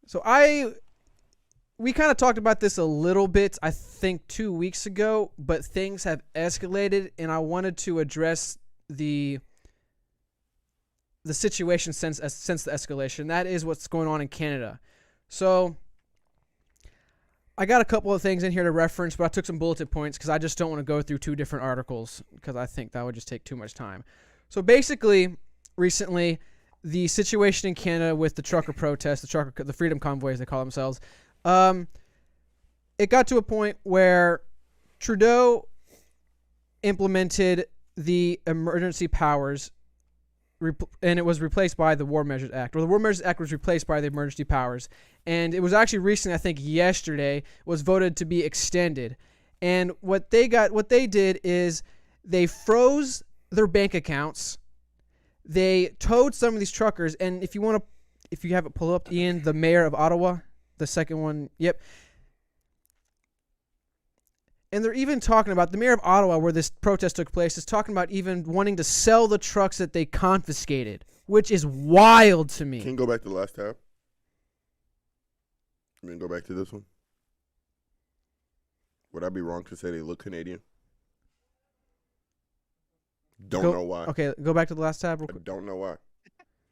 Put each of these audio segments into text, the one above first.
So we kind of talked about this a little bit, I think 2 weeks ago, but things have escalated, and I wanted to address the situation since the escalation. That is what's going on in Canada. So I got a couple of things in here to reference, but I took some bulleted points because I just don't want to go through two different articles because I think that would just take too much time. So basically, recently, the situation in Canada with the trucker protests, the freedom convoys they call themselves, it got to a point where Trudeau implemented the emergency powers, and it was replaced by the War Measures Act. Or the War Measures Act was replaced by the emergency powers. And it was actually recently, I think yesterday, was voted to be extended. And what they did is they froze their bank accounts. They towed some of these truckers. And if you have it pulled up, Ian, the mayor of Ottawa, the second one, yep. And they're even talking about, the mayor of Ottawa, where this protest took place, is talking about even wanting to sell the trucks that they confiscated, which is wild to me. Can you go back to the last tab? Go back to this one. Would I be wrong to say they look Canadian? Don't know why. Okay, go back to the last tab real I quick. don't know why.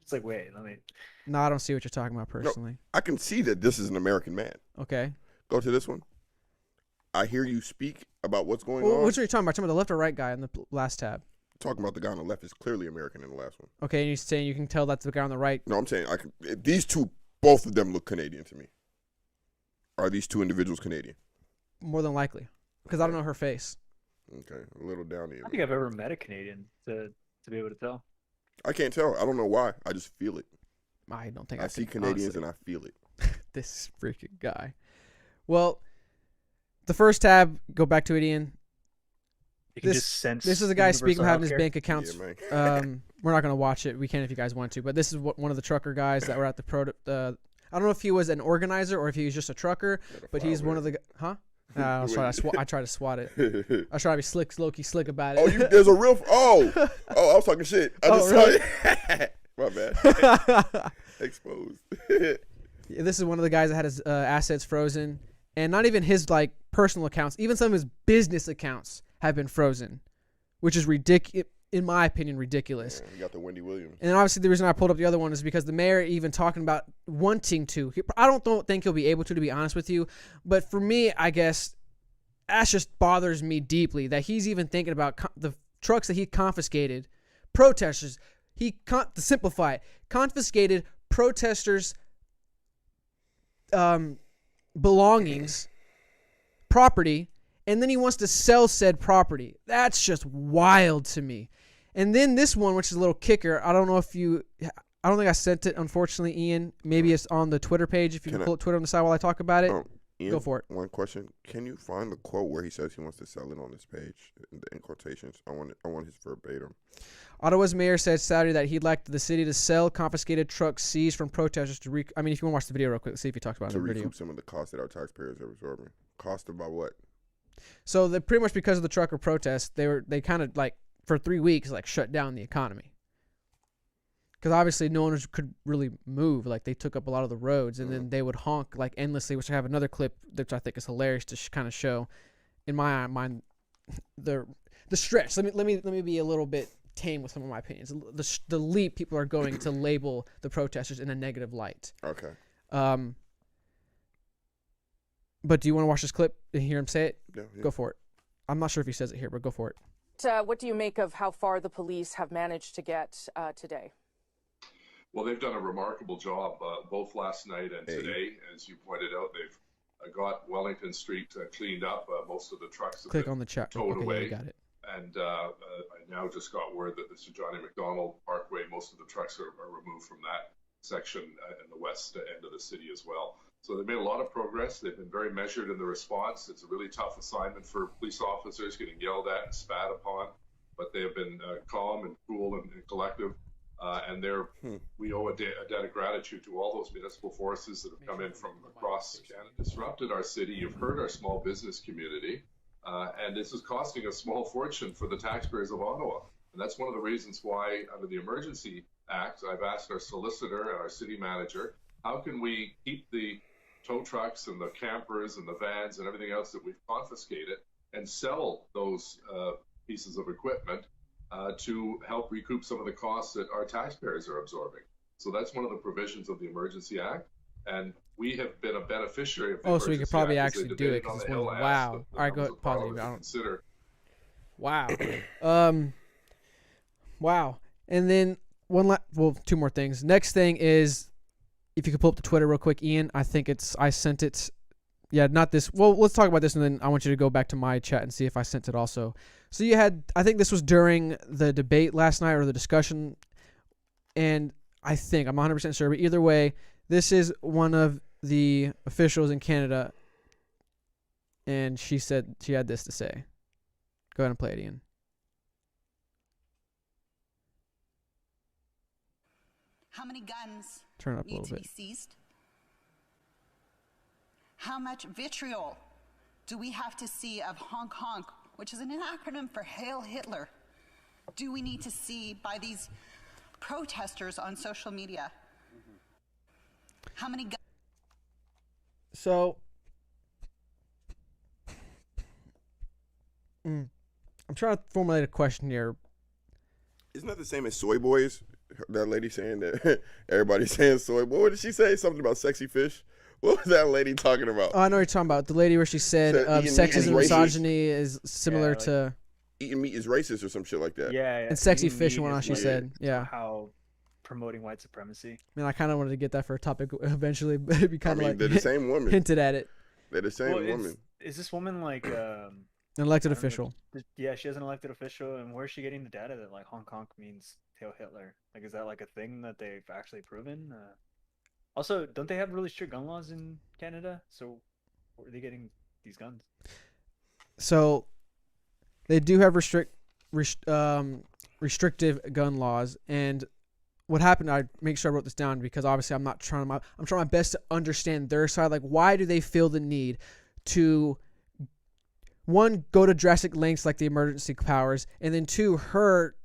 It's like, wait, let me. No, I don't see what you're talking about personally. No, I can see that this is an American man. Okay. Go to this one. I hear you speak about what's going on. Which are you talking about? Talking about the left or right guy in the last tab? Talking about the guy on the left is clearly American in the last one. Okay, and you're saying you can tell that's the guy on the right? No, I'm saying these two, both of them look Canadian to me. Are these two individuals Canadian? More than likely, because I don't know her face. Okay, a little down here. I don't think I've ever met a Canadian to be able to tell. I can't tell. I don't know why. I just feel it. I don't think I see Canadians and I feel it. This freaking guy. Well, the first tab, go back to it, Ian. You can just sense. This is a guy speaking about having his healthcare. bank accounts. Yeah, We're not going to watch it. We can if you guys want to. But this is one of the trucker guys that were at the I don't know if he was an organizer or if he was just a trucker, but he's one of the I tried to swat it. I was trying to be slick, low-key slick about it. There's a real. I was talking shit. I just really? saw it. My bad. Exposed. This is one of the guys that had his assets frozen, and not even his personal accounts, even some of his business accounts have been frozen, which is ridiculous. In my opinion, ridiculous. Yeah, you got the Wendy Williams. And then obviously the reason I pulled up the other one is because the mayor even talking about wanting to. I don't think he'll be able to be honest with you. But for me, I guess that just bothers me deeply that he's even thinking about the trucks that he confiscated. Protesters. To simplify it, confiscated protesters' belongings, property, and then he wants to sell said property. That's just wild to me. And then this one, which is a little kicker, I don't think I sent it, unfortunately, Ian. Maybe it's on the Twitter page. If you can pull up Twitter on the side while I talk about it, Ian, go for it. One question. Can you find the quote where he says he wants to sell it on this page in quotations? I want his verbatim. Ottawa's mayor said Saturday that he'd like the city to sell confiscated trucks seized from protesters to if you want to watch the video real quick, let's see if he talks about it in the video. To recoup some of the costs that our taxpayers are absorbing. Cost about what? So pretty much because of the trucker protests, they kind of for 3 weeks shut down the economy. Because obviously no one could really move. They took up a lot of the roads, and then they would honk endlessly, which I have another clip which I think is hilarious to kind of show, in my mind, the stress. Let me be a little bit tame with some of my opinions. The leap people are going to label the protesters in a negative light. Okay. But do you want to watch this clip and hear him say it? Yeah. Go for it. I'm not sure if he says it here, but go for it. What do you make of how far the police have managed to get today? Well, they've done a remarkable job both last night and today. As you pointed out, they've got Wellington Street cleaned up. Most of the trucks have Click been on the chat. towed away. Yeah, got it. And I now just got word that the Sir Johnny Macdonald Parkway, most of the trucks are removed from that section in the west end of the city as well. So they've made a lot of progress. They've been very measured in the response. It's a really tough assignment for police officers, getting yelled at and spat upon, but they have been calm and cool and collective. And we owe a debt of gratitude to all those municipal forces that have come in from across Canada, disrupted our city. You've heard our small business community, and this is costing a small fortune for the taxpayers of Ottawa. And that's one of the reasons why, under the Emergency Act, I've asked our solicitor and our city manager how can we keep the tow trucks and the campers and the vans and everything else that we've confiscated and sell those pieces of equipment to help recoup some of the costs that our taxpayers are absorbing. So that's one of the provisions of the Emergency Act, and we have been a beneficiary of the So we could probably actually do it because it's one. Wow. All right, go positive. I don't consider. Wow. Wow. And then two more things. Next thing is, if you could pull up the Twitter real quick, Ian. I sent it. Yeah, not this. Well, let's talk about this, and then I want you to go back to my chat and see if I sent it also. So you had, I think this was during the debate last night or the discussion, and I'm not 100% sure, but either way, this is one of the officials in Canada, and she said she had this to say. Go ahead and play it, Ian. How many guns Turn it up a need little to bit. be seized? How much vitriol do we have to see of honk honk, which is an acronym for Hail Hitler, do we need to see by these protesters on social media? How many guns? So, I'm trying to formulate a question here. Isn't that the same as soy boys? That lady saying that everybody's saying soy boy. What did she say? Something about sexy fish? What was that lady talking about? Oh, I know what you're talking about. The lady where she said sexism, misogyny is similar to eating meat is racist or some shit like that. Yeah. and sexy fish and whatnot. She like said, yeah. How promoting white supremacy. I mean, I kind of wanted to get that for a topic eventually, but it'd be kind of like they're the same woman. hinted at it. They're the same woman. Is this woman like An elected official? Yeah, she has an elected official, and where's she getting the data that like Hong Kong means Hail Hitler? Like, is that like a thing that they've actually proven? Also, don't they have really strict gun laws in Canada? So, where are they getting these guns? So, they do have restrictive gun laws, and what happened? I make sure I wrote this down because obviously I'm trying my best to understand their side. Like, why do they feel the need to, one, go to drastic lengths like the emergency powers, and then two, hurt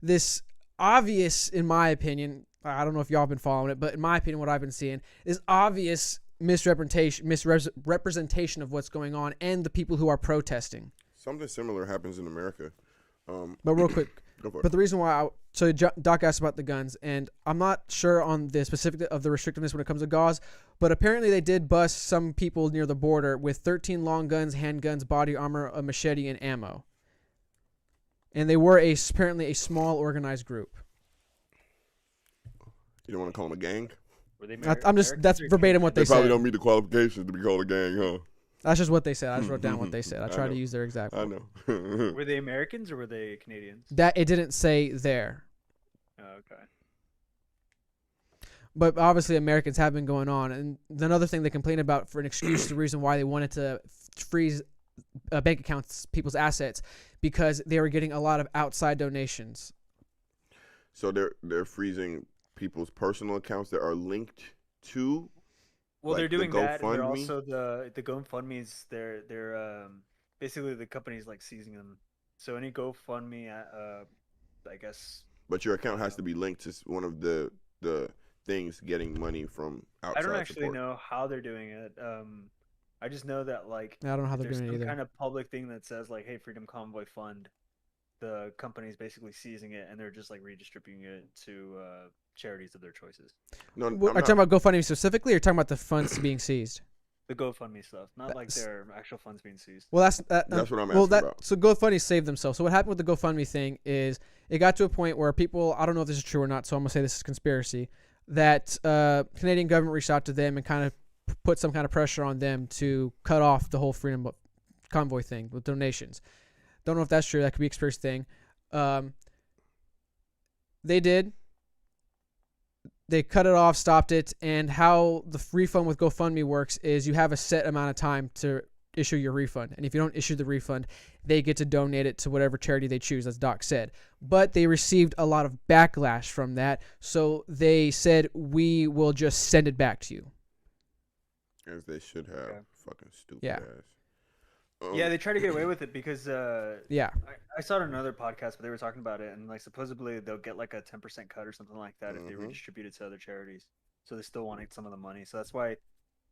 this obvious, in my opinion, I don't know if y'all have been following it, but in my opinion, what I've been seeing is obvious misrepresentation of what's going on and the people who are protesting. Something similar happens in America. But real quick, but the reason why Doc asked about the guns, and I'm not sure on the specific of the restrictiveness when it comes to gauze, but apparently they did bust some people near the border with 13 long guns, handguns, body armor, a machete, and ammo. And they were apparently a small organized group. You don't want to call them a gang? Were they that's verbatim what they said. They probably don't meet the qualifications to be called a gang, huh? That's just what they said. I just wrote down what they said. I tried to use their exact I quote. know. Were they Americans or were they Canadians? That it didn't say there. Oh, okay. But obviously Americans have been going on. And another thing they complained about for an excuse, the reason why they wanted to freeze bank accounts, people's assets, because they were getting a lot of outside donations. So they're freezing people's personal accounts that are linked to. Well, they're doing that, and they're GoFundMe? also the GoFundMe's. They're basically the company's like seizing them. So any GoFundMe, I guess. But your account has to be linked to one of the things getting money from outside. I don't actually support. know how they're doing it. I just know that like I don't know how they're there's doing it some either. kind of public thing that says like, "Hey, Freedom Convoy Fund." The company's basically seizing it, and they're just like redistributing it to charities of their choices. No, Are you talking about GoFundMe specifically, or talking about the funds being seized? The GoFundMe stuff, not like their actual funds being seized. Well, that's what I'm asking about. So GoFundMe saved themselves. So what happened with the GoFundMe thing is it got to a point where people, I don't know if this is true or not, so I'm gonna say this is conspiracy, that Canadian government reached out to them and kind of put some kind of pressure on them to cut off the whole Freedom Convoy thing with donations. Don't know if that's true. That could be a conspiracy thing. They did. They cut it off, stopped it, and how the refund with GoFundMe works is you have a set amount of time to issue your refund. And if you don't issue the refund, they get to donate it to whatever charity they choose, as Doc said. But they received a lot of backlash from that, so they said, we will just send it back to you. As they should have. Okay. Fucking stupid Yeah. ass. Yeah, they try to get away with it because Yeah. I saw it on another podcast, but they were talking about it, and like supposedly they'll get like a 10% cut or something like that if they redistribute it to other charities. so they still wanted some of the money. So that's why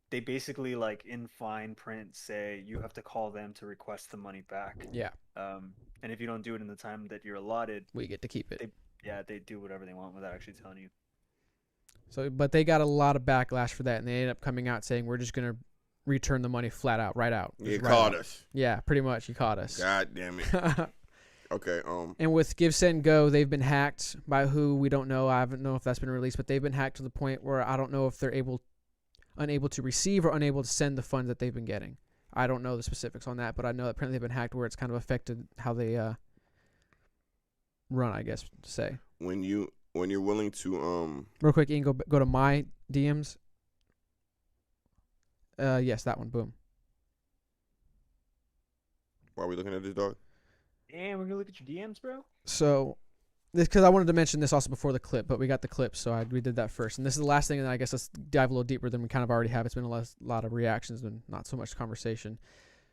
they basically like in fine print say you have to call them to request the money back. Yeah, And if you don't do it in the time that you're allotted, we get to keep it. they do whatever they want without actually telling you. So, but they got a lot of backlash for that, and they ended up coming out saying we're just gonna return the money flat out, right out. You Just right caught out. us. Yeah, pretty much. You caught us. God damn it. Okay. And with Give, Send, Go, they've been hacked by who we don't know. I don't know if that's been released, but they've been hacked to the point where I don't know if they're unable to receive or unable to send the funds that they've been getting. I don't know the specifics on that, but I know that apparently they've been hacked where it's kind of affected how they run, I guess to say. When you're willing to Real quick, you can go to my DMs. Yes, that one. Boom. Why are we looking at this, dog? Damn, we're gonna look at your DMs, bro. So, because I wanted to mention this also before the clip, but we got the clip, so we did that first. And this is the last thing, and I guess let's dive a little deeper than we kind of already have. It's been a lot of reactions and not so much conversation.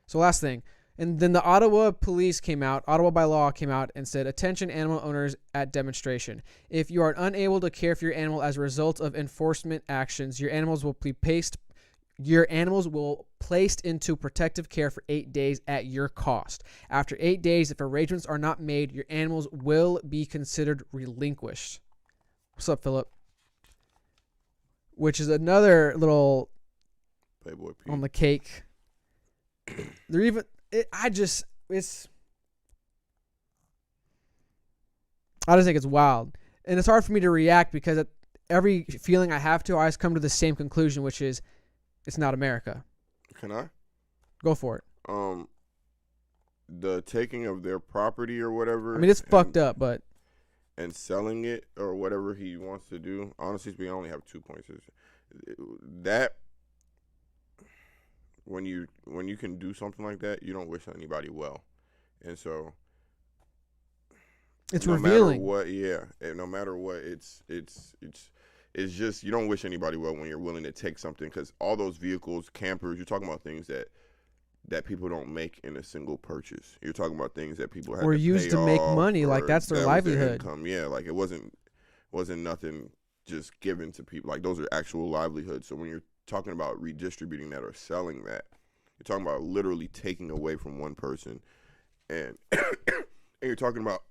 So last thing, and then the Ottawa police came out, Ottawa by law came out and said, attention animal owners at demonstration. If you are unable to care for your animal as a result of enforcement actions, your animals will be placed into protective care for 8 days at your cost. After 8 days, if arrangements are not made, your animals will be considered relinquished. What's up, Philip? Which is another little Playboy P. on the cake. They're even. I just think it's wild, and it's hard for me to react because every feeling I have to, I always come to the same conclusion, which is, it's not America. Can I? Go for it. The taking of their property or whatever. I mean, it's fucked up, but and selling it or whatever he wants to do. Honestly, we only have 2 points. That when you can do something like that, you don't wish anybody well, and so it's no revealing. Matter what, yeah, and no matter what, it's just you don't wish anybody well when you're willing to take something, because all those vehicles, campers, you're talking about things that people don't make in a single purchase. You're talking about things that people had Were to used pay to make off, money, or like that's their that was livelihood. income. Yeah, like it wasn't nothing just given to people. Like those are actual livelihoods. So when you're talking about redistributing that or selling that, you're talking about literally taking away from one person, and and you're talking about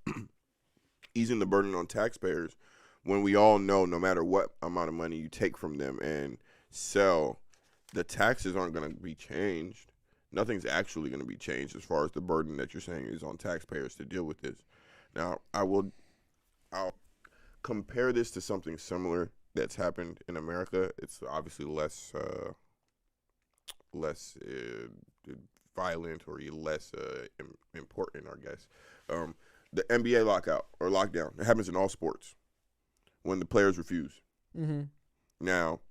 easing the burden on taxpayers when we all know no matter what amount of money you take from them and sell, the taxes aren't going to be changed. Nothing's actually going to be changed as far as the burden that you're saying is on taxpayers to deal with this. Now, I'll compare this to something similar that's happened in America. It's obviously less violent or less important, I guess. The NBA lockout or lockdown. It happens in all sports when the players refuse. Mm-hmm. Now,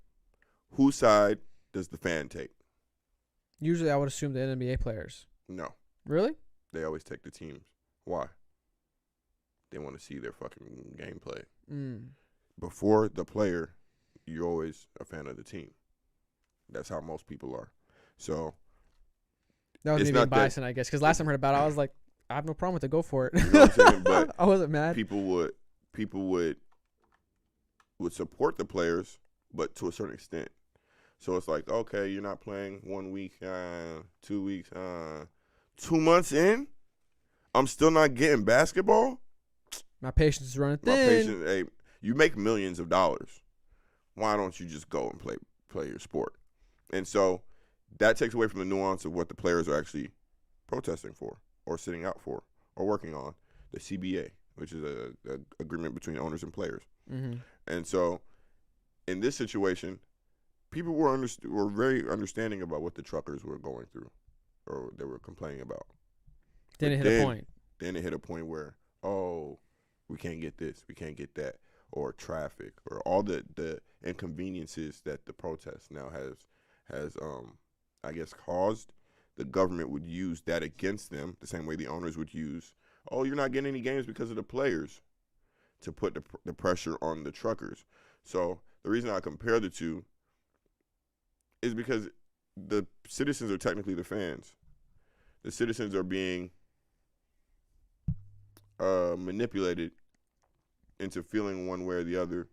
whose side does the fan take? Usually, I would assume the NBA players. No. Really? They always take the teams. Why? They want to see their fucking gameplay. Before the player, you're always a fan of the team. That's how most people are. So that was it's me being not that- biased, I guess, because last time I heard about it, I was like, I have no problem with it. Go for it. You know what I'm saying? But I wasn't mad. people would support the players, but to a certain extent. So it's like, okay, you're not playing 1 week, 2 weeks, 2 months in, I'm still not getting basketball. My patience is running My thin. patience, hey, you make millions of dollars. Why don't you just go and play your sport? And so that takes away from the nuance of what the players are actually protesting for or sitting out for or working on, the CBA, which is a agreement between owners and players. Mm-hmm. And so in this situation, people were very understanding about what the truckers were going through or they were complaining about. Then it hit a point. Then it hit a point where, oh, we can't get this, we can't get that, or traffic, or all the inconveniences that the protest now has I guess caused. The government would use that against them the same way the owners would use, oh, you're not getting any games because of the players, to put the pressure on the truckers. So the reason I compare the two is because the citizens are technically the fans. The citizens are being manipulated into feeling one way or the other,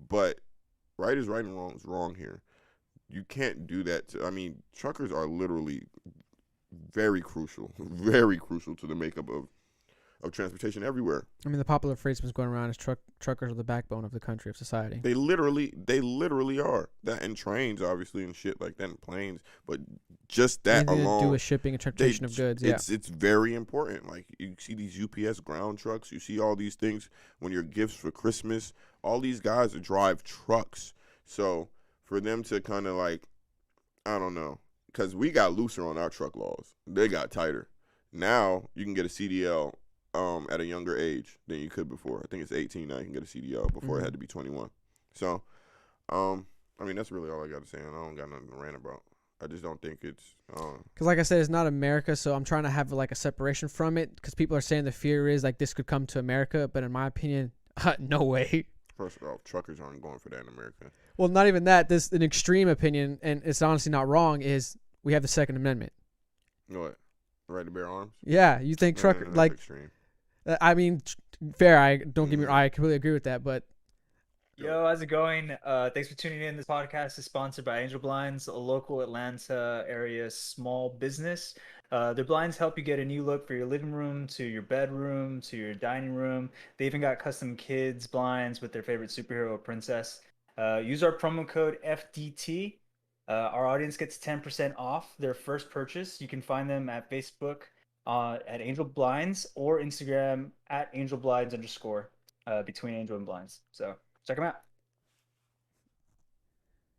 but right is right and wrong is wrong here. You can't do that. I mean, truckers are literally very crucial to the makeup of transportation everywhere. I mean, the popular phrase was going around is truckers are the backbone of the country, of society. They literally are. That, and trains, obviously, and shit like that, and planes. But just that Anything alone, to do with shipping and transportation of goods. Yeah. It's very important. Like, you see these UPS ground trucks. You see all these things when your gifts for Christmas. All these guys that drive trucks. So for them to kind of like, I don't know, because we got looser on our truck laws. They got tighter. Now you can get a CDL at a younger age than you could before. I think it's 18 now you can get a CDL. Before it had to be 21. So, I mean, that's really all I got to say. And I don't got nothing to rant about. I just don't think it's... Because like I said, it's not America, so I'm trying to have like a separation from it, because people are saying the fear is like this could come to America, but in my opinion, no way. First of all, truckers aren't going for that in America. Well, not even that. This an extreme opinion, and it's honestly not wrong, is we have the Second Amendment. What? The right to bear arms? Yeah, you think trucker... That's like, extreme. I mean, fair. I don't get me. I completely agree with that. But Yo, how's it going? Thanks for tuning in. This podcast is sponsored by Angel Blinds, a local Atlanta area small business. Their blinds help you get a new look for your living room, to your bedroom, to your dining room. They even got custom kids blinds with their favorite superhero or princess. Use our promo code FDT. Our audience gets 10% off their first purchase. You can find them at Facebook at Angel Blinds, or Instagram at Angel Blinds _ between Angel and Blinds. So check them out.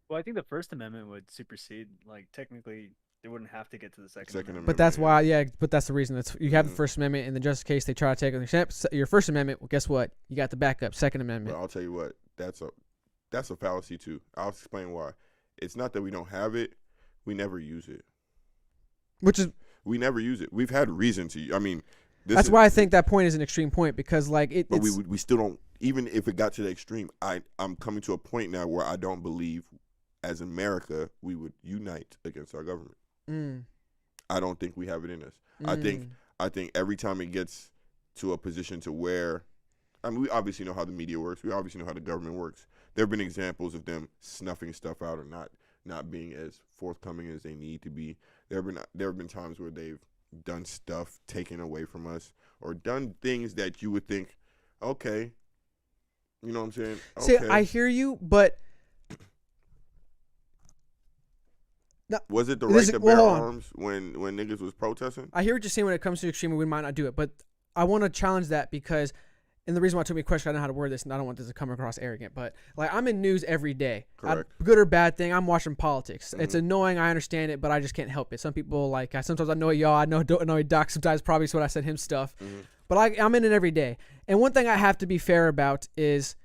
Well, I think the First Amendment would supersede. Like, technically, they wouldn't have to get to the Second Amendment. But that's why, yeah. But that's the reason. That's you have the First Amendment, and then just in case they try to take your First Amendment, well, guess what? You got the backup Second Amendment. But I'll tell you what, that's a fallacy too. I'll explain why. It's not that we don't have it; we never use it. We never use it. We've had reason to. I mean, that's why I think that point is an extreme point, because like it. But we still don't. Even if it got to the extreme, I'm coming to a point now where I don't believe, as America, we would unite against our government. I don't think we have it in us. I think every time it gets to a position to where, I mean, we obviously know how the media works. We obviously know how the government works. There have been examples of them snuffing stuff out or not being as forthcoming as they need to be. There have been times where they've done stuff taken away from us, or done things that you would think, okay, you know what I'm saying? Okay. See, I hear you, but was it the right to bear arms when niggas was protesting? I hear what you're saying when it comes to extreme, we might not do it, but I want to challenge that, because, and the reason why it took me a question, I don't know how to word this, and I don't want this to come across arrogant, but like, I'm in news every day. Correct. Good or bad thing, I'm watching politics. It's annoying, I understand it, but I just can't help it. Some people, like, sometimes I know y'all, I don't know Doc, sometimes probably so when I send him stuff, but I'm in it every day. And one thing I have to be fair about is,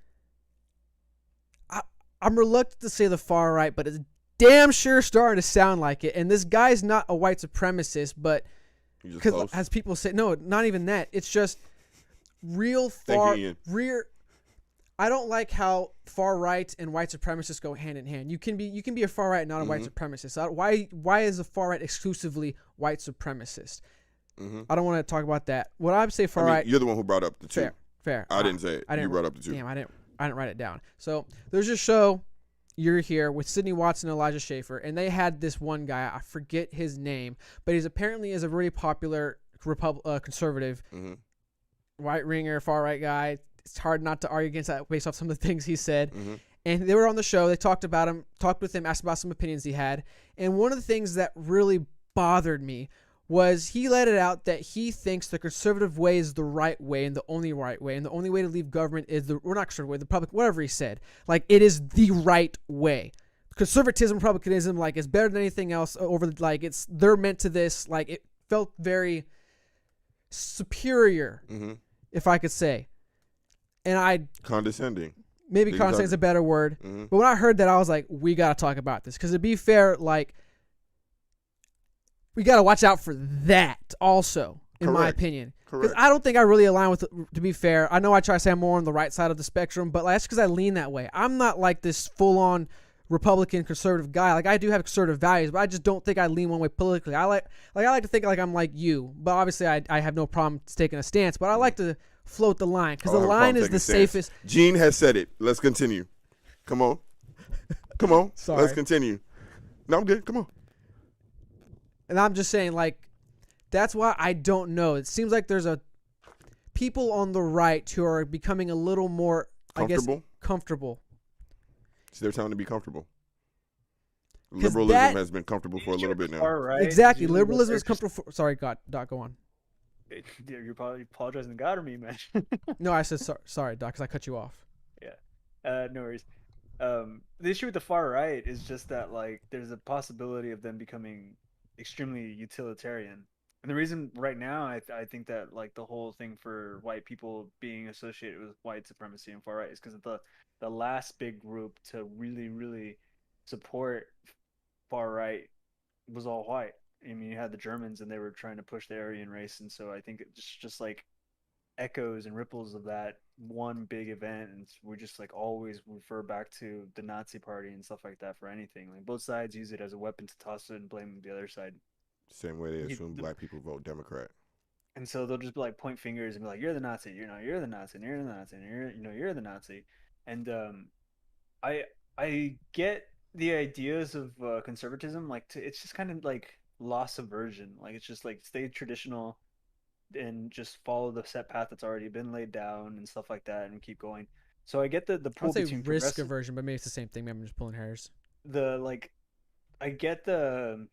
I'm reluctant to say the far right, but it's damn sure starting to sound like it. And this guy's not a white supremacist, but because as people say, no, not even that. It's just real far rear. I don't like how far right and white supremacists go hand in hand. You can be a far right and not a white supremacist. Why is the far right exclusively white supremacist? I don't want to talk about that. What I would say far right. You're the one who brought up the two. Fair. I didn't say it. You brought up the two. Damn, I didn't write it down. So there's a show, You're Here, with Sidney Watson and Elijah Schaefer, and they had this one guy, I forget his name, but he's apparently is a really popular conservative, right ringer, far right guy. It's hard not to argue against that based off some of the things he said. And they were on the show. They talked with him, asked about some opinions he had. And one of the things that really bothered me was he let it out that he thinks the conservative way is the right way and the only right way, and the only way to leave government is the public, whatever he said. Like, it is the right way. Conservatism, republicanism, like, is better than anything else they're meant to this. Like, it felt very superior, if I could say. And condescending. Maybe condescending is a better word. But when I heard that, I was like, we got to talk about this. Because to be fair, like, we got to watch out for that also, in my opinion. Because I don't think I really align with, to be fair. I know I try to say I'm more on the right side of the spectrum, but that's because I lean that way. I'm not like this full-on Republican conservative guy. Like, I do have conservative values, but I just don't think I lean one way politically. I like to think like I'm like you, but obviously I have no problem taking a stance, but I like to float the line, because the line is the safest. Gene has said it. Let's continue. Come on. Come on. Sorry. Let's continue. No, I'm good. Come on. And I'm just saying, like, that's why I don't know. It seems like there's people on the right who are becoming a little more, comfortable. So they're telling to be comfortable. 'Cause Liberalism has been comfortable for a little bit now. Far right, Exactly. usually Liberalism they're is comfortable. Sorry, God, Doc, go on. You're probably apologizing to God or me, man. No, I said sorry, Doc, because I cut you off. Yeah. No worries. The issue with the far right is just that like there's a possibility of them becoming extremely utilitarian. And the reason right now I think that like the whole thing for white people being associated with white supremacy and far right is because the last big group to really support far right was all white. I mean, you had the Germans and they were trying to push the Aryan race, and so I think it just like echoes and ripples of that one big event, and we just like always refer back to the Nazi party and stuff like that for anything. Like both sides use it as a weapon to toss it and blame the other side. Same way they assume black people vote Democrat. And so they'll just be like point fingers and be like, "You're the Nazi, you're the Nazi, and you're the Nazi, and you're the Nazi." And I get the ideas of conservatism, like it's just kind of like loss aversion. Like it's just like stay traditional and just follow the set path that's already been laid down and stuff like that, and keep going. So I get the I pull would say between risk aversion, but maybe it's the same thing. Maybe I'm just pulling hairs. I get the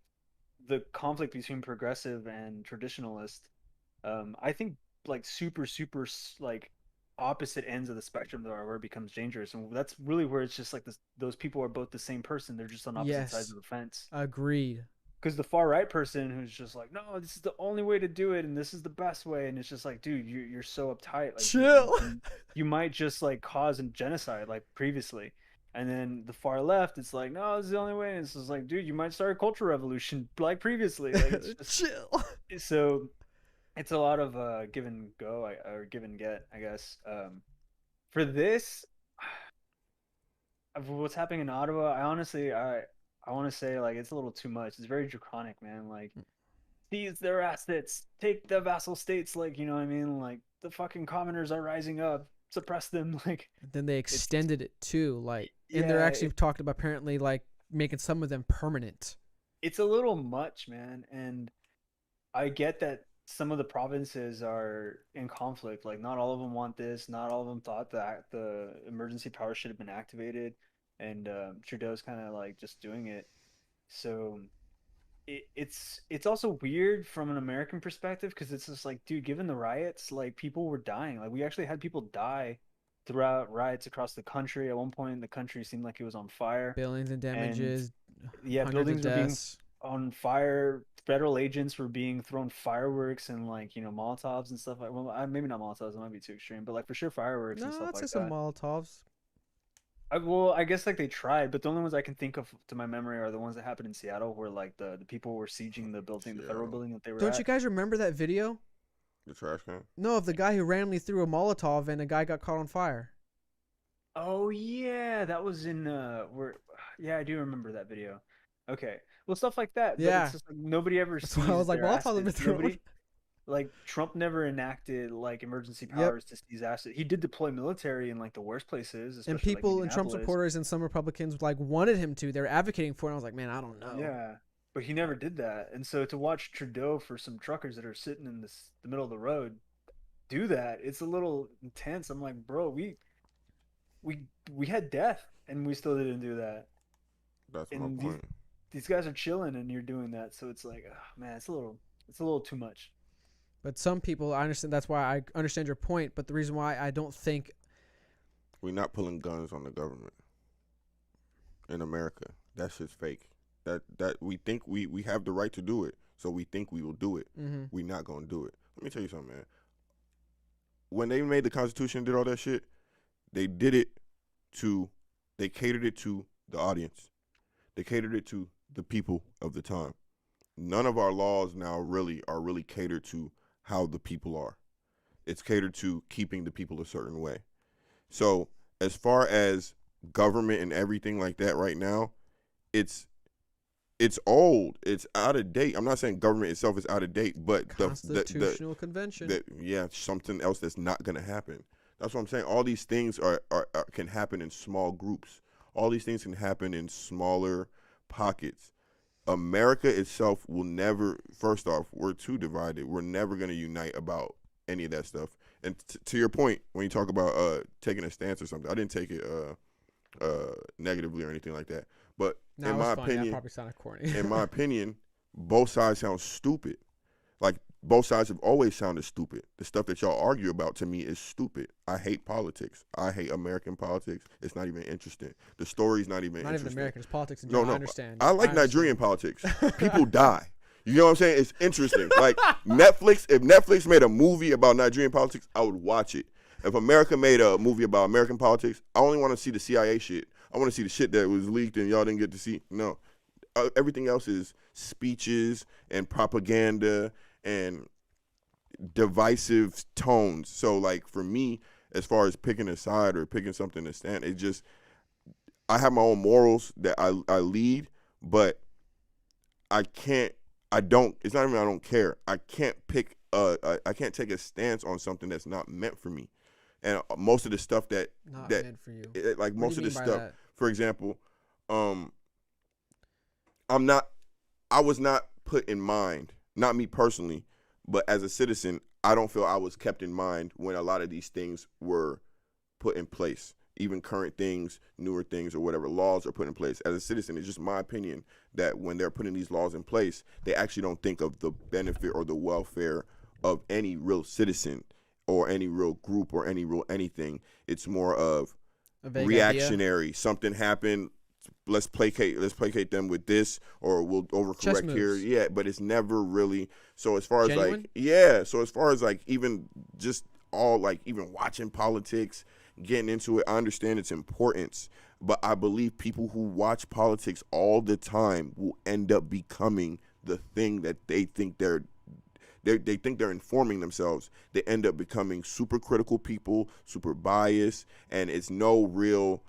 conflict between progressive and traditionalist. I think like super like opposite ends of the spectrum are where it becomes dangerous, and that's really where it's just like those people are both the same person. They're just on opposite sides of the fence. Agreed. Because the far right person who's just like, no, this is the only way to do it, and this is the best way, and it's just like, dude, you're so uptight. Like, chill. You might just like cause a genocide like previously. And then the far left, it's like, no, this is the only way. And it's just like, dude, you might start a cultural revolution like previously. Like, it's just, chill. So it's a lot of give and go, or give and get, I guess. For this, what's happening in Ottawa, I honestly, I want to say like it's a little too much. It's very draconic, man. Like, seize their assets, take the vassal states. Like, you know what I mean? Like the fucking commoners are rising up, suppress them. Like, then they extended it too, like, and they're actually talking about apparently like making some of them permanent. It's a little much, man. And I get that some of the provinces are in conflict. Like, not all of them want this. Not all of them thought that the emergency power should have been activated. And Trudeau's kind of like just doing it. So it's also weird from an American perspective, because it's just like, dude, given the riots, like people were dying. Like we actually had people die throughout riots across the country. At one point, the country seemed like it was on fire. Billions in damages. Yeah, buildings were being on fire. Federal agents were being thrown fireworks and like, you know, Molotovs and stuff like. Well, maybe not Molotovs. It might be too extreme, but like for sure fireworks and stuff like that. No, I'd say some Molotovs. I guess like they tried, but the only ones I can think of to my memory are the ones that happened in Seattle, where like the people were sieging the building, the federal building that they were. Don't you guys remember that video? The trash can? No, of the guy who randomly threw a Molotov and a guy got caught on fire. Oh yeah, that was in yeah, I do remember that video. Okay, well, stuff like that. Yeah, it's just like nobody ever sees. I was like, Molotovs have been thrown. Like Trump never enacted like emergency powers to seize assets. He did deploy military in like the worst places, and people like and Trump supporters and some Republicans like wanted him to. They were advocating for it. And I was like, man, I don't know. Yeah, but he never did that. And so to watch Trudeau for some truckers that are sitting in the middle of the road do that, it's a little intense. I'm like, bro, we had death and we still didn't do that. That's my point. These guys are chilling and you're doing that, so it's like, oh, man, it's a little too much. But some people, I understand. That's why I understand your point. But the reason why I don't think we're not pulling guns on the government in America. That's just fake. That we think we have the right to do it, so we think we will do it. Mm-hmm. We're not gonna do it. Let me tell you something, man. When they made the Constitution, did all that shit, they did it they catered it to the audience. They catered it to the people of the time. None of our laws now are really catered to how the people are. It's catered to keeping the people a certain way. So as far as government and everything like that right now, it's old. It's out of date. I'm not saying government itself is out of date, but Constitutional Convention. Something else that's not going to happen. That's what I'm saying. All these things are can happen in small groups. All these things can happen in smaller pockets. America itself will never, first off, we're too divided. We're never going to unite about any of that stuff. And to your point, when you talk about taking a stance or something, I didn't take it negatively or anything like that. But No, in it was my funny. That opinion, probably sounded corny. in my opinion, both sides sound stupid. Like, both sides have always sounded stupid. The stuff that y'all argue about, to me, is stupid. I hate politics. I hate American politics. It's not even interesting. The story's not even Not interesting. even American. It's politics in No, general. no. I understand. I like understand. Nigerian politics. People die. You know what I'm saying? It's interesting. Like, Netflix, if Netflix made a movie about Nigerian politics, I would watch it. If America made a movie about American politics, I only want to see the CIA shit. I want to see the shit that was leaked and y'all didn't get to see. No. Everything else is speeches and propaganda and divisive tones. So, like, for me, as far as picking a side or picking something to stand, it just, I have my own morals that I lead, but it's not even I don't care. I can't take a stance on something that's not meant for me. And most of the stuff that meant for you. Like, most of the stuff, that? for example, I was not put in mind, not me personally, but as a citizen, I don't feel I was kept in mind when a lot of these things were put in place. Even current things, newer things, or whatever laws are put in place. As a citizen, it's just my opinion that when they're putting these laws in place, they actually don't think of the benefit or the welfare of any real citizen or any real group or any real anything. It's more of reactionary. Idea. Something happened. Let's placate them with this, or we'll overcorrect here. Yeah, but it's never really. So as far as genuine? So as far as like even just all like even watching politics, getting into it, I understand its importance, but I believe people who watch politics all the time will end up becoming the thing that they think they're informing themselves. They end up becoming super critical people, super biased, and it's no real.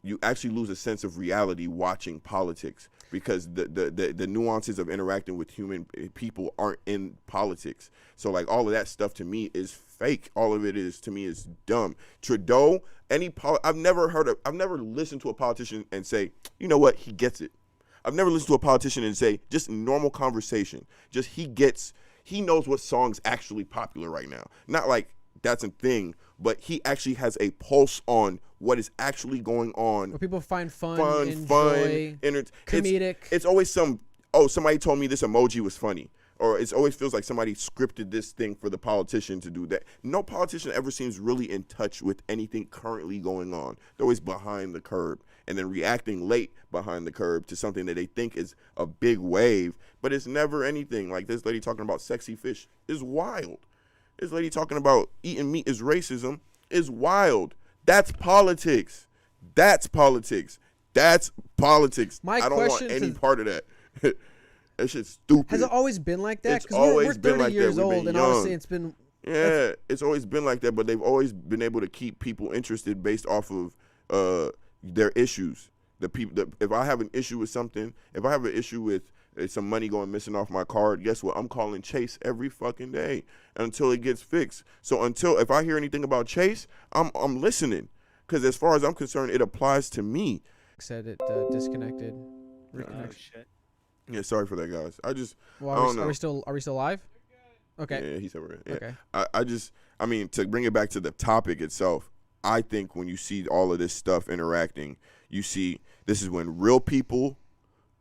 You actually lose a sense of reality watching politics because the nuances of interacting with human people aren't in politics. So like all of that stuff to me is fake. All of it is to me is dumb. Trudeau, I've never listened to a politician and say, you know what, he gets it. I've never listened to a politician and say, just normal conversation, just he knows what song's actually popular right now. Not like that's a thing, but he actually has a pulse on what is actually going on. What people find fun, enjoy, comedic. It's always somebody told me this emoji was funny. Or it always feels like somebody scripted this thing for the politician to do that. No politician ever seems really in touch with anything currently going on. They're always behind the curb and then reacting late behind the curb to something that they think is a big wave, but it's never anything. Like this lady talking about sexy fish is wild. This lady talking about eating meat is racism is wild. That's politics. That's politics. That's politics. I don't want any part of that. That shit's stupid. Has it always been like that? It's always we're 30 been like years that. old, and obviously it's been. Yeah, it's always been like that, but they've always been able to keep people interested based off of their issues. If I have an issue with something, if I have an issue with some money going missing off my card, guess what? I'm calling Chase every fucking day until it gets fixed. So if I hear anything about Chase, I'm listening, because as far as I'm concerned, it applies to me. Said it disconnected. Oh shit. Yeah, sorry for that, guys. I Well, don't know. Are we still live? Okay. Yeah, he said we're good. Yeah. Okay. I mean, to bring it back to the topic itself, I think when you see all of this stuff interacting, you see this is when real people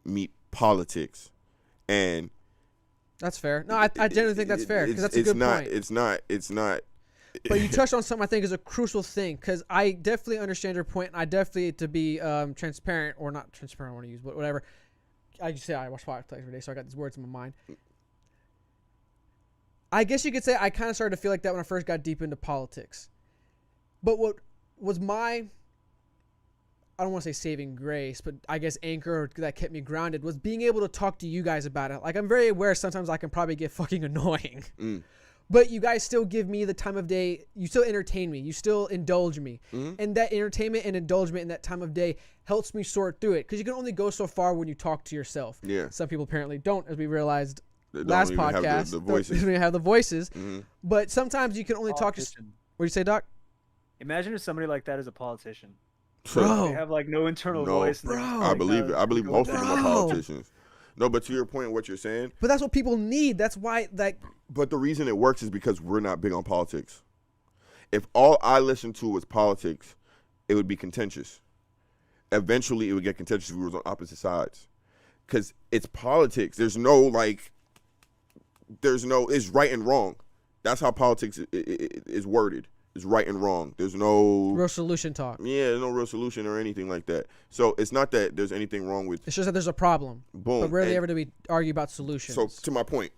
meet politics, and that's fair. No, I genuinely think that's fair, because that's a good point. It's not. But you touched on something I think is a crucial thing, because I definitely understand your point, and I definitely, to be transparent, or not transparent, I want to use, but whatever. I just say I watch Fireplace every day, so I got these words in my mind. I guess you could say I kind of started to feel like that when I first got deep into politics. But what was my, I don't want to say saving grace, but I guess anchor that kept me grounded was being able to talk to you guys about it. Like, I'm very aware sometimes I can probably get fucking annoying. But you guys still give me the time of day. You still entertain me. You still indulge me. And that entertainment and indulgement in that time of day helps me sort through it. Because you can only go so far when you talk to yourself. Yeah. Some people apparently don't, as we realized last podcast. Have the voices. They don't even have the voices. But sometimes you can only talk to... What do you say, Doc? Imagine if somebody like that is a politician. Bro. They have like no internal No, voice. And they're just, Bro. I like, believe it. I believe go most with of it. them are Bro. politicians. No, but to your point, what you're saying, But that's what people need. That's why, like, but the reason it works is because we're not big on politics. If all I listened to was politics, it would be contentious. Eventually, it would get contentious if we were on opposite sides. Because it's politics. There's no, it's right and wrong. That's how politics is worded. It's right and wrong. There's no real solution talk. Yeah, there's no real solution or anything like that. So it's not that there's anything wrong with It's just that there's a problem. boom. But rarely And ever do we argue about solutions. so to my point,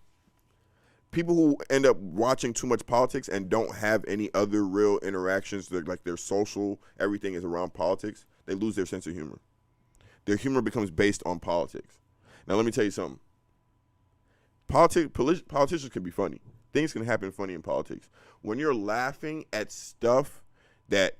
people who end up watching too much politics and don't have any other real interactions, like their social, everything is around politics, they lose their sense of humor. Their humor becomes based on politics. Now let me tell you something. Politicians can be funny. Things can happen funny in politics. When you're laughing at stuff that,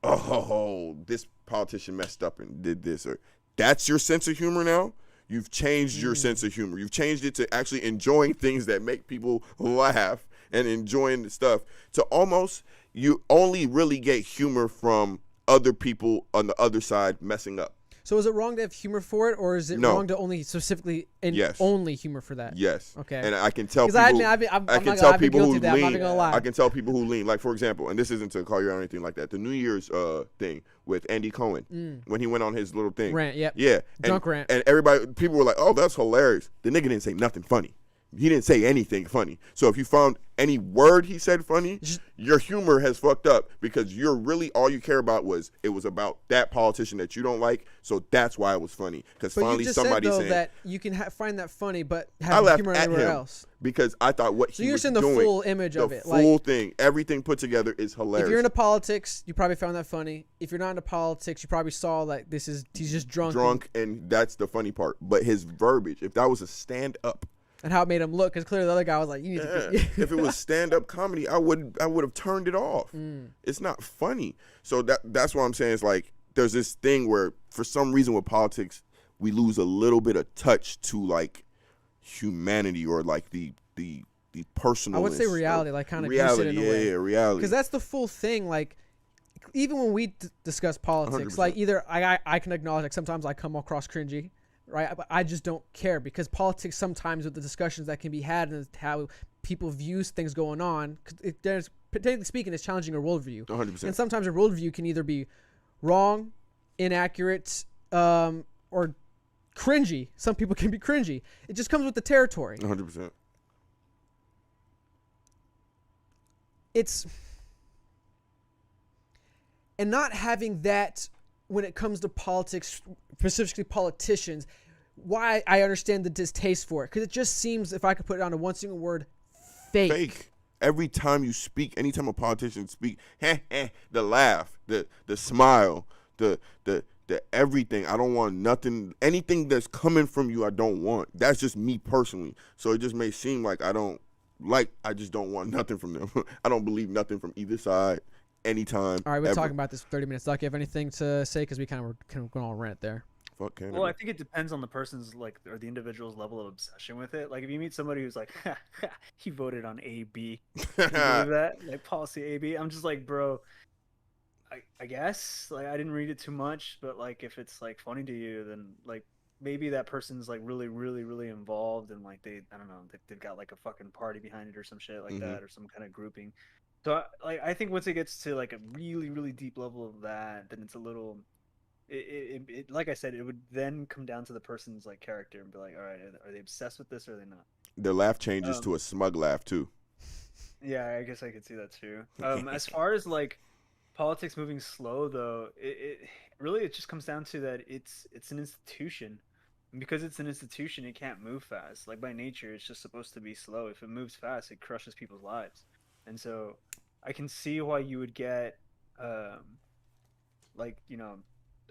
oh, this politician messed up and did this, or that's your sense of humor now, you've changed your sense of humor. You've changed it to actually enjoying things that make people laugh and enjoying the stuff. To almost, you only really get humor from other people on the other side messing up. So is it wrong to have humor for it, or is it No. wrong to only specifically and Yes. only humor for that? Yes. Okay. And I can tell Because people. I'm I not can gonna, tell I've been people guilty who of that. I'm not lean. even gonna lie. I can tell people who lean. Like for example, and this isn't to call you out or anything like that. The New Year's thing with Andy Cohen when he went on his little thing. Rant, yep. Yeah. Drunk rant. And people were like, "Oh, that's hilarious." The nigga didn't say nothing funny. He didn't say anything funny. So if you found any word he said funny, your humor has fucked up because you're really all you care about was it was about that politician that you don't like. So that's why it was funny because But finally you just somebody said though saying that you can find that funny, but I have laughed humor at everywhere him else. because I thought what So he you're was seeing the doing, full image the of it, full like thing, everything put together is hilarious. if you're into politics, you probably found that funny. If you're not into politics, you probably saw like he's just drunk. And that's the funny part. But his verbiage, if that was a stand up. And how it made him look, because clearly the other guy was like, "You need to." Be. If it was stand-up comedy, I would have turned it off. It's not funny. So that's what I'm saying. Is like there's this thing where for some reason with politics, we lose a little bit of touch to like humanity or like the personal. I would say reality, like kind of reality. in a way. Yeah, reality. Because that's the full thing. Like even when we discuss politics, 100%. like either I can acknowledge like sometimes I come across cringy. Right, but I just don't care because politics sometimes with the discussions that can be had and how people view things going on. There's, technically speaking, it's challenging a worldview. 100%. And sometimes a worldview can either be wrong, inaccurate, or cringy. Some people can be cringy. It just comes with the territory. 100%. And not having that when it comes to politics, specifically politicians, why I understand the distaste for it. Because it just seems, if I could put it down to one single word, fake. Fake. Every time you speak, anytime a politician speak, the laugh, the smile, the everything. I don't want nothing, anything that's coming from you. I don't want. That's just me personally. So it just may seem like I just don't want nothing from them. I don't believe nothing from either side. Anytime. All right, we're ever. talking about this for 30 minutes. Doc, you have anything to say? Because we kind of going on a rant there. Fuck Canada. Well, I think it depends on the person's or the individual's level of obsession with it. Like if you meet somebody who's like, he voted on AB, you believe that? Like policy AB. I'm just like, bro, I guess like I didn't read it too much, but like if it's like funny to you, then like maybe that person's like really, really, really involved and like I don't know, they've got like a fucking party behind it or some shit like that or some kind of grouping. So I think once it gets to like a really, really deep level of that, then it's a little. It like I said, it would then come down to the person's like character and be like, all right, are they obsessed with this or are they not? Their laugh changes to a smug laugh too. Yeah, I guess I could see that too. As far as like politics moving slow, though, it really just comes down to that it's an institution. And because it's an institution, it can't move fast. Like by nature, it's just supposed to be slow. If it moves fast, it crushes people's lives. And so I can see why you would get like, you know,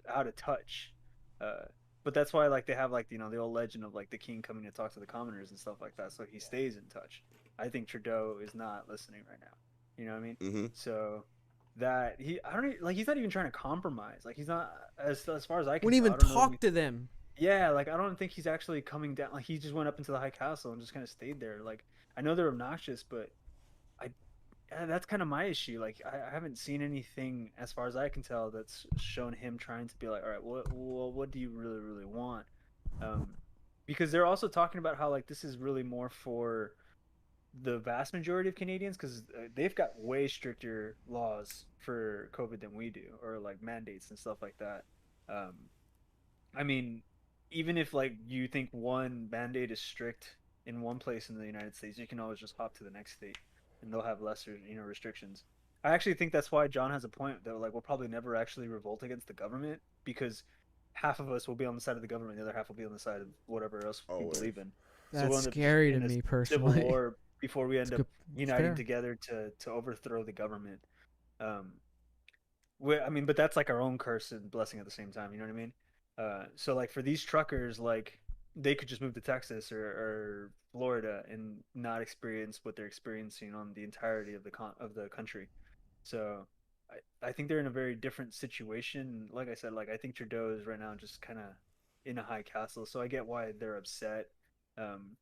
out of touch. But that's why like they have like, you know, the old legend of like the king coming to talk to the commoners and stuff like that. So he stays in touch. I think Trudeau is not listening right now. You know what I mean? Mm-hmm. So that he's not even trying to compromise. Like he's not as far as I can. Wouldn't even talk to them. Yeah, like I don't think he's actually coming down. Like he just went up into the high castle and just kind of stayed there. Like I know they're obnoxious, but that's kind of my issue. Like, I haven't seen anything, as far as I can tell, that's shown him trying to be like, all right, what do you really, really want? Um, because they're also talking about how like this is really more for the vast majority of Canadians, because they've got way stricter laws for COVID than we do, or like mandates and stuff like that. Um, I mean, even if like you think one mandate is strict in one place in the United States, you can always just hop to the next state, and they'll have lesser, restrictions. I actually think that's why John has a point that like we'll probably never actually revolt against the government, because half of us will be on the side of the government, the other half will be on the side of whatever else we Always. believe in. So That's we'll end up scary to in a me civil personally. war before we end up good. It's uniting fair. together to overthrow the government. Um, I mean, but that's like our own curse and blessing at the same time. You know what I mean? So like for these truckers, like they could just move to Texas or Florida and not experience what they're experiencing on the entirety of the country. So I think they're in a very different situation. Like I said, like I think Trudeau is right now just kind of in a high castle. So I get why they're upset. Um,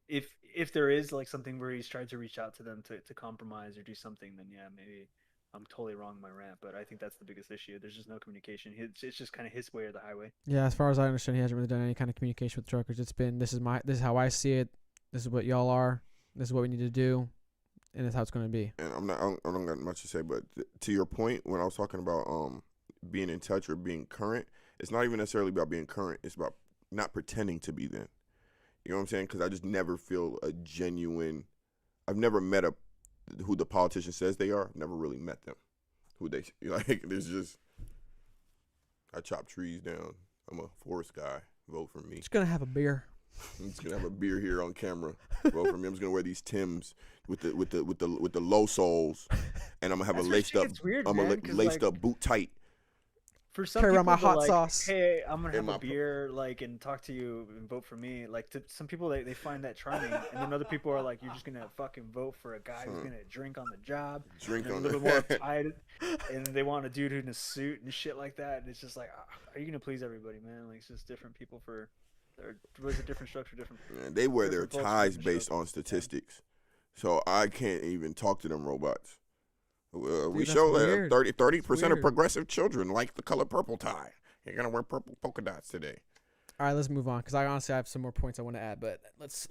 if there is like something where he's tried to reach out to them to compromise or do something, then yeah, maybe I'm totally wrong in my rant. But I think that's the biggest issue. There's just no communication. It's just kind of his way or the highway. Yeah, as far as I understand, he hasn't really done any kind of communication with truckers. It's been this is how I see it. This is what y'all are. This is what we need to do, and that's how it's going to be. And I don't got much to say, but to your point, when I was talking about being in touch or being current, it's not even necessarily about being current. It's about not pretending to be then. You know what I'm saying? Because I just never feel a genuine. I've never met who the politician says they are. I've never really met them. Who they like? There's just. I chop trees down. I'm a forest guy. Vote for me. Just gonna have a beer. I'm just gonna have a beer here on camera. Vote for me. I'm just gonna wear these Timbs with the low soles, and I'm gonna have That's a where laced shit up. gets weird, I'm man, a 'cause, laced like, up boot tight. For some Carry people, around my to, hot like, sauce. hey, I'm gonna In have my a beer, like, and talk to you and vote for me. Like, to some people, they find that charming, and then other people are like, you're just gonna fucking vote for a guy who's gonna drink on the job, Drink and on a little the- more uptight, and they want a dude in a suit and shit like that. And it's just like, are you gonna please everybody, man? Like, it's just different people for. There's a different structure, different. Man, they wear their different culture, ties different based struggle. on statistics, so I can't even talk to them robots. We that's show weird. that 30% of weird. progressive children like the color purple tie. You're gonna wear purple polka dots today. All right, let's move on because I honestly have some more points I want to add, but let's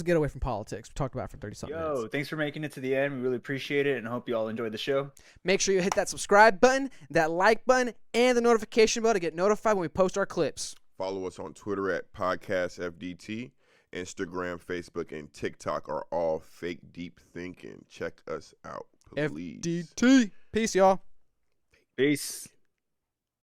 get away from politics. We talked about it for 30-something minutes. Thanks for making it to the end. We really appreciate it, and hope you all enjoyed the show. Make sure you hit that subscribe button, that like button, and the notification bell to get notified when we post our clips. Follow us on Twitter at PodcastFDT. Instagram, Facebook, and TikTok are all fake deep thinking. Check us out, please. FDT. Peace, y'all. Peace.